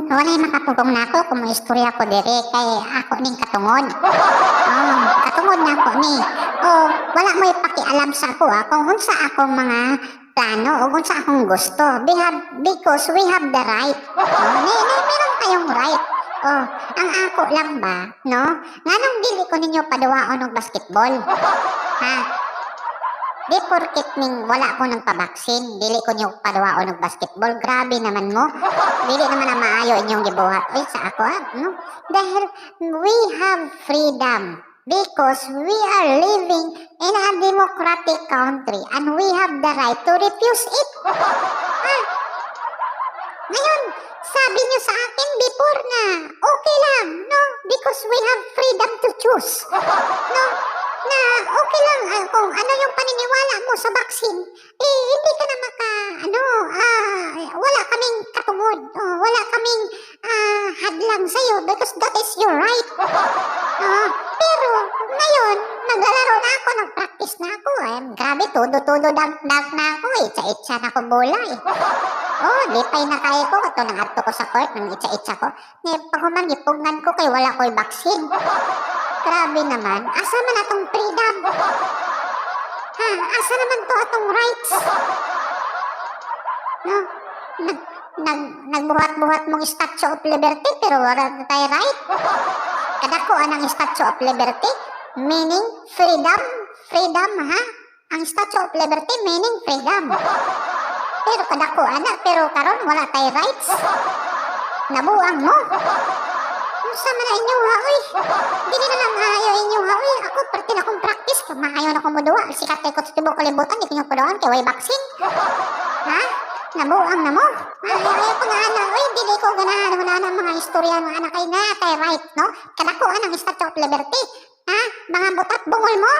walay makapugong na ako kung may istorya ko diri kay ako ning katungod. Katungod na ako ni. Wala mo ipakialam sa ako kung unsa akong mga plano o unsa akong gusto. Because we have the right. Meron kayong right. Ang ako lang ba, no? Nganong dili ko ninyo paduwaon og basketball? Ha? Di porket ning wala ko ng pabaksin, dili ko niyo paduwaon og basketball. Grabe naman mo. Dili naman na maayo inyong gibuhat. Oy, sa ako no? Dahil we have freedom because we are living in a democratic country and we have the right to refuse it. Ngayon, sabi niyo sa akin before na okay lang, no? Because we have freedom to choose. No? Na okay lang kung ano yung paniniwala mo sa vaccine, hindi ka na wala kaming katungod, wala kaming hadlang sa'yo because that is your right. Pero ngayon, naglalaro na ako, nag-practice na ako. Grabe, todo dag-dag na ako, itsa-itsa na ko bola lipay na kayo ko, ito nang ato ko sa court, nang itsa-itsa ko. Pag humangipugan ko kay wala ko'y vaccine. Grabe naman, asa man atong freedom? Asa naman to atong rights? No? Nagbuhat-buhat mong Statue of Liberty pero wala tayo right? Kadako anang Statue of Liberty? Meaning freedom? Freedom, ha? Ang Statue of Liberty meaning freedom. Pero kadako pero karon wala tayo rights? Nabuang mo? Sa man inyo oy. Dili na lang maayo inyo oy. Ako parte na kong practice, maayo na ko moduwa. Sikat kay ko sa tibok kalibutan, di ko paduan kay way vaccine. Ha? Nabuang na mo. Ayaw ko nga oy, dili ko ganahan wala na mga istorya ng anak kay na kay right, no? Kadako anang Statue of Liberty. Ha? Mga butat bungol mo.